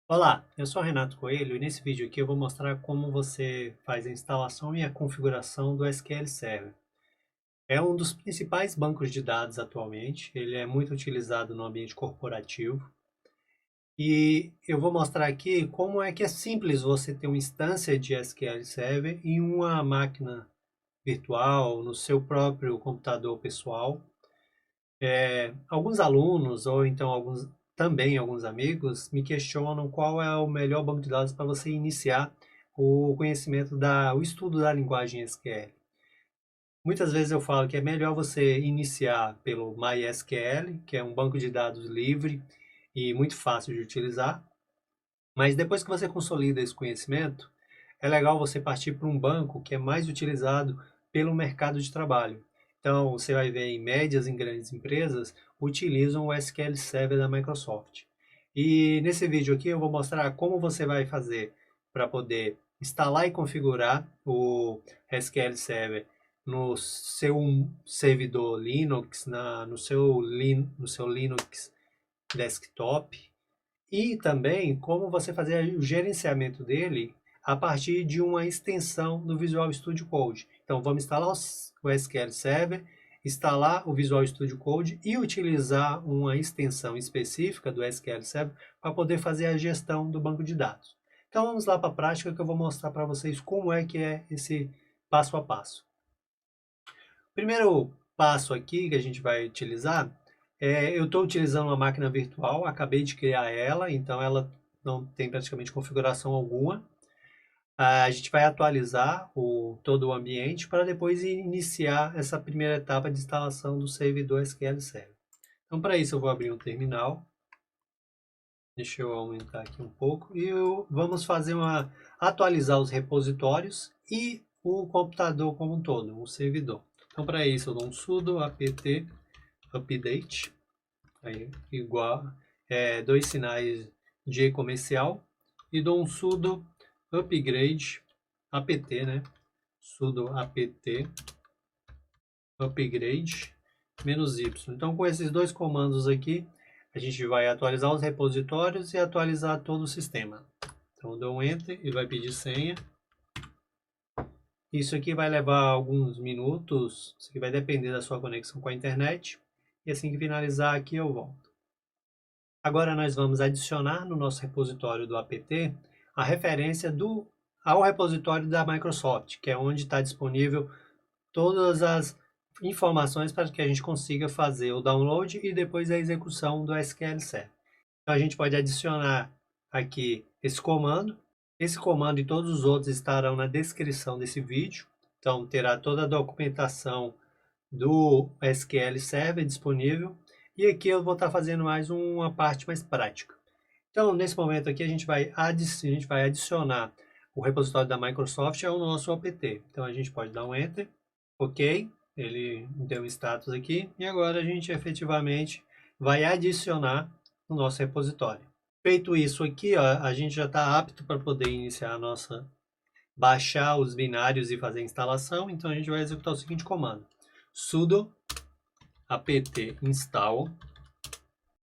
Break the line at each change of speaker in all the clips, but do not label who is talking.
Olá, eu sou Renato Coelho e nesse vídeo aqui eu vou mostrar como você faz a instalação e a configuração do SQL Server. É um dos principais bancos de dados atualmente, ele é muito utilizado no ambiente corporativo e eu vou mostrar aqui como é que é simples você ter uma instância de SQL Server em uma máquina virtual, no seu próprio computador pessoal. Alguns alunos, ou então alguns amigos, me questionam qual é o melhor banco de dados para você iniciar o conhecimento o estudo da linguagem SQL. Muitas vezes eu falo que é melhor você iniciar pelo MySQL, que é um banco de dados livre e muito fácil de utilizar, mas depois que você consolida esse conhecimento, é legal você partir para um banco que é mais utilizado pelo mercado de trabalho. Então, você vai ver em médias em grandes empresas utilizam o SQL Server da Microsoft. E nesse vídeo aqui eu vou mostrar como você vai fazer para poder instalar e configurar o SQL Server no seu servidor Linux, no seu Linux desktop e também como você fazer o gerenciamento dele a partir de uma extensão do Visual Studio Code. Então, vamos instalar o SQL Server, instalar o Visual Studio Code e utilizar uma extensão específica do SQL Server para poder fazer a gestão do banco de dados. Então, vamos lá para a prática que eu vou mostrar para vocês como é que é esse passo a passo. Primeiro passo aqui que a gente vai utilizar eu estou utilizando uma máquina virtual, acabei de criar ela, então ela não tem praticamente configuração alguma. A gente vai atualizar todo o ambiente para depois iniciar essa primeira etapa de instalação do servidor SQL Server. Então, para isso, eu vou abrir um terminal. Deixa eu aumentar aqui um pouco. Vamos atualizar os repositórios e o computador como um todo, o servidor. Então, para isso, eu dou um sudo apt update, aí, igual, dois sinais de comercial, e dou um sudo upgrade, apt, né? Sudo apt upgrade -y. Então, com esses dois comandos aqui, a gente vai atualizar os repositórios e atualizar todo o sistema. Então, eu dou um enter e vai pedir senha. Isso aqui vai levar alguns minutos, isso aqui vai depender da sua conexão com a internet. E assim que finalizar aqui, eu volto. Agora nós vamos adicionar no nosso repositório do apt a referência ao repositório da Microsoft, que é onde está disponível todas as informações para que a gente consiga fazer o download e depois a execução do SQL Server. Então a gente pode adicionar aqui esse comando. Esse comando e todos os outros estarão na descrição desse vídeo. Então terá toda a documentação do SQL Server disponível. E aqui eu vou estar fazendo mais uma parte mais prática. Então, nesse momento aqui, a gente vai adicionar o repositório da Microsoft ao nosso apt. Então, a gente pode dar um Enter, OK, ele deu um status aqui, e agora a gente efetivamente vai adicionar o nosso repositório. Feito isso aqui, ó, a gente já está apto para poder iniciar baixar os binários e fazer a instalação. Então, a gente vai executar o seguinte comando: sudo apt install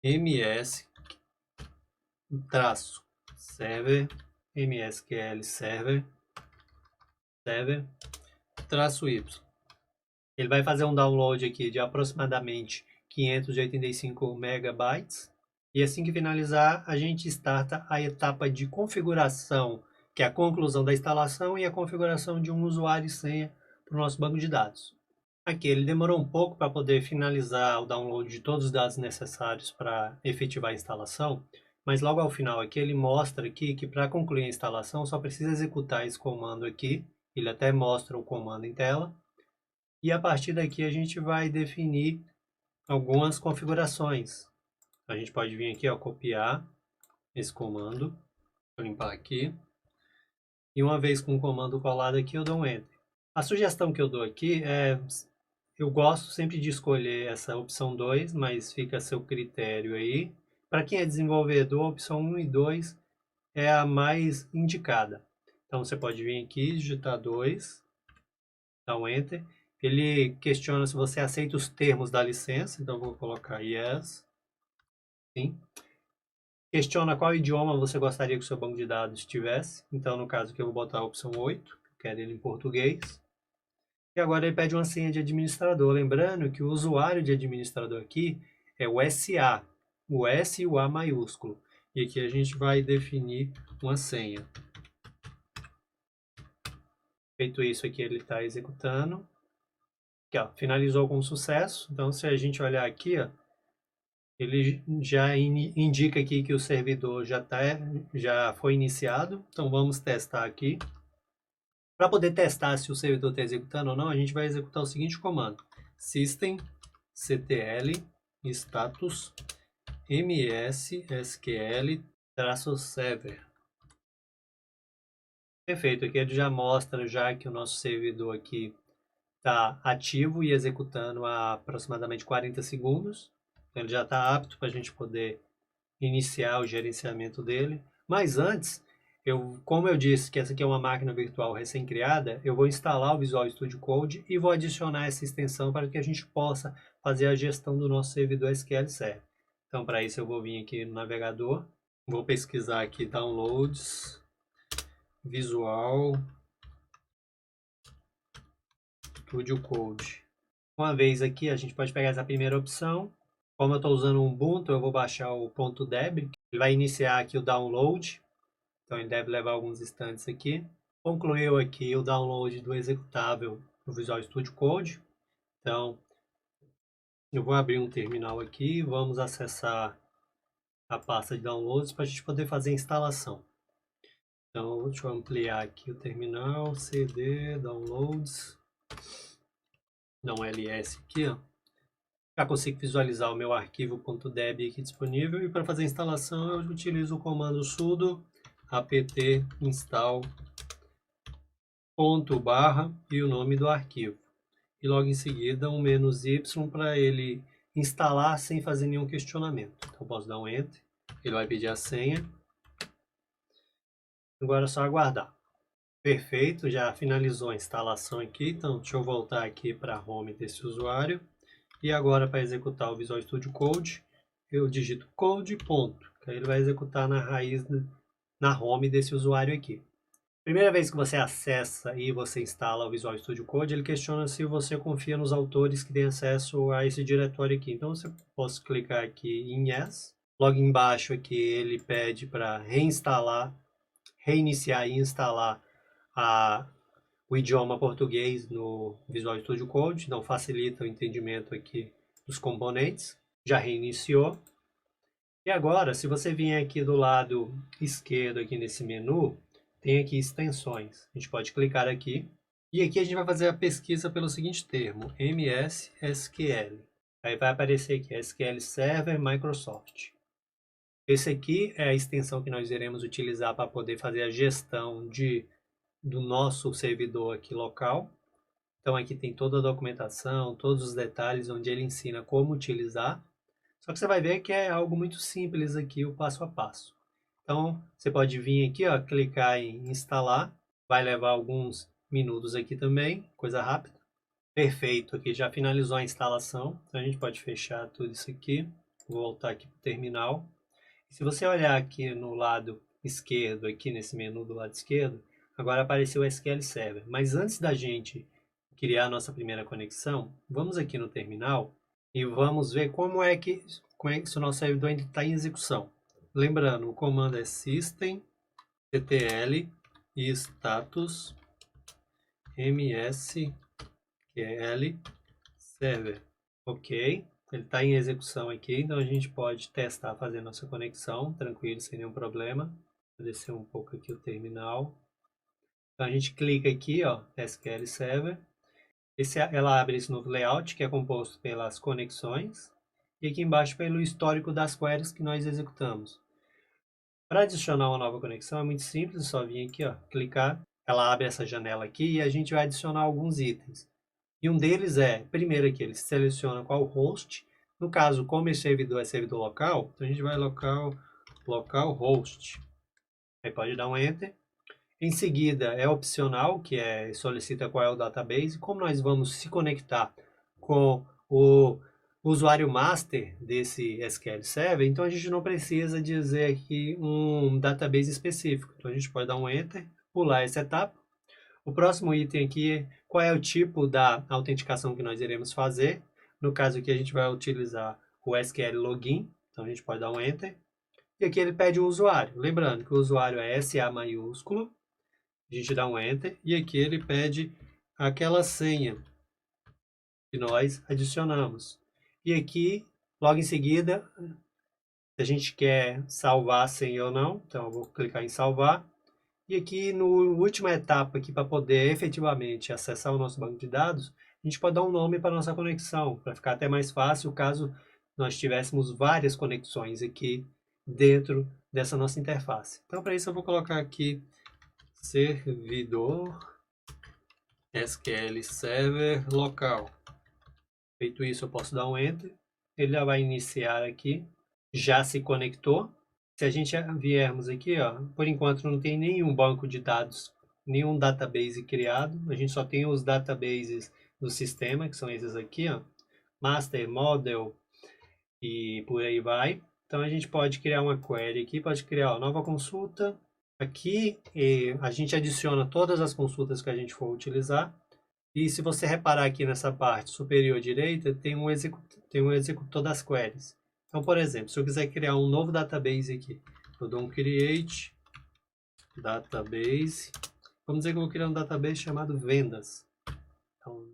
ms server msql server -y. Ele vai fazer um download aqui de aproximadamente 585 megabytes. E assim que finalizar, a gente starta a etapa de configuração, que é a conclusão da instalação e a configuração de um usuário e senha para o nosso banco de dados. Aqui ele demorou um pouco para poder finalizar o download de todos os dados necessários para efetivar a instalação, mas logo ao final aqui ele mostra aqui que para concluir a instalação só precisa executar esse comando aqui, ele até mostra o comando em tela, e a partir daqui a gente vai definir algumas configurações. A gente pode vir aqui, ó, copiar esse comando, vou limpar aqui, e uma vez com o comando colado aqui eu dou um Enter. A sugestão que eu dou aqui eu gosto sempre de escolher essa opção 2, mas fica a seu critério aí. Para quem é desenvolvedor, a opção 1 e 2 é a mais indicada. Então você pode vir aqui, digitar 2, dar um Enter. Ele questiona se você aceita os termos da licença, então eu vou colocar Yes. Sim. Questiona qual idioma você gostaria que o seu banco de dados tivesse. Então, no caso aqui, eu vou botar a opção 8, quero ele em português. E agora ele pede uma senha de administrador. Lembrando que o usuário de administrador aqui é o SA, o S e o A maiúsculo. E aqui a gente vai definir uma senha. Feito isso aqui, ele está executando. Aqui, ó, finalizou com sucesso. Então, se a gente olhar aqui, ó, ele já indica aqui que o servidor já foi iniciado. Então, vamos testar aqui. Para poder testar se o servidor está executando ou não, a gente vai executar o seguinte comando: systemctl status msSQL-server. Perfeito, aqui ele já mostra já que o nosso servidor aqui está ativo e executando há aproximadamente 40 segundos. Então ele já está apto para a gente poder iniciar o gerenciamento dele. Mas antes, como eu disse que essa aqui é uma máquina virtual recém-criada, eu vou instalar o Visual Studio Code e vou adicionar essa extensão para que a gente possa fazer a gestão do nosso servidor SQL Server. Então, para isso, eu vou vir aqui no navegador, vou pesquisar aqui Downloads, Visual Studio Code. Uma vez aqui, a gente pode pegar essa primeira opção. Como eu estou usando o Ubuntu, eu vou baixar o .deb. Ele vai iniciar aqui o download. Então ele deve levar alguns instantes aqui. Concluiu aqui o download do executável do Visual Studio Code. Então eu vou abrir um terminal aqui. Vamos acessar a pasta de downloads para a gente poder fazer a instalação. Então deixa eu ampliar aqui o terminal. CD, downloads. Dá um ls aqui, ó. Já consigo visualizar o meu arquivo .deb aqui disponível. E para fazer a instalação eu utilizo o comando sudo apt install /, e o nome do arquivo. E logo em seguida um "-y" para ele instalar sem fazer nenhum questionamento. Então posso dar um Enter, ele vai pedir a senha. Agora é só aguardar. Perfeito, já finalizou a instalação aqui. Então deixa eu voltar aqui para a home desse usuário. E agora para executar o Visual Studio Code, eu digito code ponto, que aí ele vai executar na raiz, na home desse usuário aqui. Primeira vez que você acessa e você instala o Visual Studio Code, ele questiona se você confia nos autores que têm acesso a esse diretório aqui. Então você pode clicar aqui em Yes. Logo embaixo aqui ele pede para reiniciar e instalar o idioma português no Visual Studio Code. Então facilita o entendimento aqui dos componentes. Já reiniciou. E agora, se você vier aqui do lado esquerdo aqui nesse menu, tem aqui extensões. A gente pode clicar aqui. E aqui a gente vai fazer a pesquisa pelo seguinte termo, MSSQL. Aí vai aparecer aqui, SQL Server Microsoft. Esse aqui é a extensão que nós iremos utilizar para poder fazer a gestão do nosso servidor aqui local. Então aqui tem toda a documentação, todos os detalhes onde ele ensina como utilizar. Só que você vai ver que é algo muito simples aqui, o passo a passo. Então, você pode vir aqui, ó, clicar em instalar. Vai levar alguns minutos aqui também, coisa rápida. Perfeito, aqui já finalizou a instalação. Então, a gente pode fechar tudo isso aqui. Vou voltar aqui para o terminal. Se você olhar aqui no lado esquerdo, aqui nesse menu do lado esquerdo, agora apareceu o SQL Server. Mas antes da gente criar a nossa primeira conexão, vamos aqui no terminal e vamos ver como é que se o nosso servidor ainda está em execução. Lembrando, o comando é systemctl status msql server. Ok, ele está em execução aqui, então a gente pode testar fazer nossa conexão, tranquilo, sem nenhum problema. Vou descer um pouco aqui o terminal. Então a gente clica aqui, ó, SQL Server. Ela abre esse novo layout que é composto pelas conexões e aqui embaixo pelo histórico das queries que nós executamos. Para adicionar uma nova conexão é muito simples, é só vir aqui, ó, clicar, ela abre essa janela aqui e a gente vai adicionar alguns itens. E um deles é, primeiro aqui, ele seleciona qual host. No caso, como esse servidor é servidor local, então a gente vai localhost. Aí pode dar um Enter. Em seguida, é opcional, que solicita qual é o database. Como nós vamos se conectar com o o usuário master desse SQL Server, então a gente não precisa dizer aqui um database específico. Então a gente pode dar um Enter, pular essa etapa. O próximo item aqui é qual é o tipo da autenticação que nós iremos fazer. No caso aqui a gente vai utilizar o SQL Login, então a gente pode dar um Enter. E aqui ele pede o usuário. Lembrando que o usuário é SA maiúsculo, a gente dá um Enter. E aqui ele pede aquela senha que nós adicionamos. E aqui, logo em seguida, se a gente quer salvar a senha ou não, então eu vou clicar em salvar. E aqui no última etapa aqui para poder efetivamente acessar o nosso banco de dados, a gente pode dar um nome para nossa conexão, para ficar até mais fácil caso nós tivéssemos várias conexões aqui dentro dessa nossa interface. Então para isso eu vou colocar aqui servidor SQL Server local. Feito isso, eu posso dar um Enter. Ele já vai iniciar aqui. Já se conectou. Se a gente viermos aqui, ó, por enquanto não tem nenhum banco de dados, nenhum database criado. A gente só tem os databases do sistema, que são esses aqui, ó, Master, Model e por aí vai. Então a gente pode criar uma query aqui, pode criar uma nova consulta. Aqui a gente adiciona todas as consultas que a gente for utilizar. E se você reparar aqui nessa parte superior direita, tem um executor das queries. Então, por exemplo, se eu quiser criar um novo database aqui, eu dou um create database. Vamos dizer que eu vou criar um database chamado vendas. Então,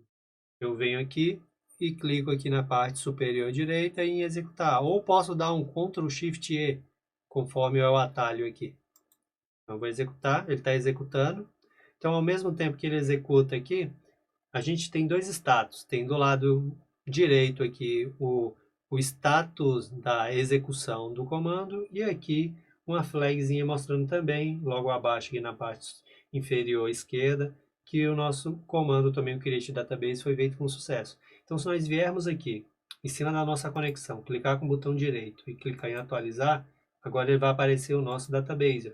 eu venho aqui e clico aqui na parte superior direita em executar. Ou posso dar um Ctrl Shift E, conforme é o atalho aqui. Então, eu vou executar, ele está executando. Então, ao mesmo tempo que ele executa aqui, a gente tem dois status. Tem do lado direito aqui o status da execução do comando e aqui uma flagzinha mostrando também, logo abaixo aqui na parte inferior esquerda, que o nosso comando também, o create database, foi feito com sucesso. Então, se nós viermos aqui, em cima da nossa conexão, clicar com o botão direito e clicar em atualizar, agora ele vai aparecer o nosso database.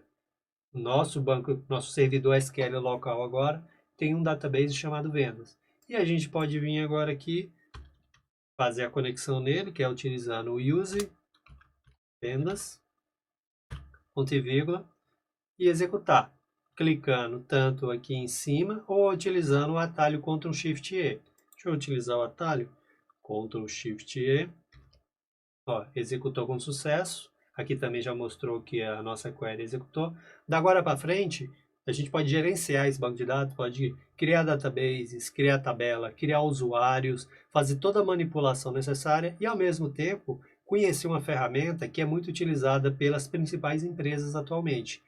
O nosso banco, nosso servidor SQL local agora, tem um database chamado vendas. E a gente pode vir agora aqui, fazer a conexão nele, que é utilizando o use vendas, ponto e vírgula, e executar, clicando tanto aqui em cima ou utilizando o atalho Ctrl Shift E. Deixa eu utilizar o atalho Ctrl Shift E. Ó, executou com sucesso. Aqui também já mostrou que a nossa query executou. Da agora para frente, a gente pode gerenciar esse banco de dados, pode criar databases, criar tabela, criar usuários, fazer toda a manipulação necessária e, ao mesmo tempo, conhecer uma ferramenta que é muito utilizada pelas principais empresas atualmente.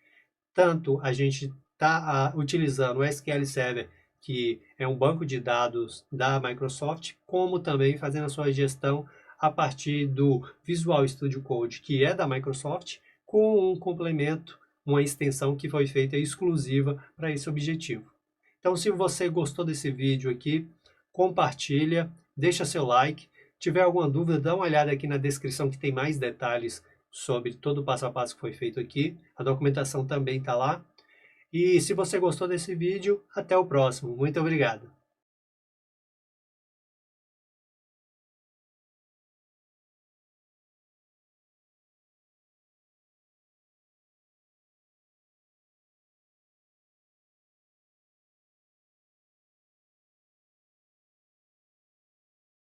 Tanto a gente está utilizando o SQL Server, que é um banco de dados da Microsoft, como também fazendo a sua gestão a partir do Visual Studio Code, que é da Microsoft, com um complemento, uma extensão que foi feita exclusiva para esse objetivo. Então, se você gostou desse vídeo aqui, compartilha, deixa seu like. Tiver alguma dúvida, dá uma olhada aqui na descrição que tem mais detalhes sobre todo o passo a passo que foi feito aqui. A documentação também está lá. E se você gostou desse vídeo, até o próximo. Muito obrigado.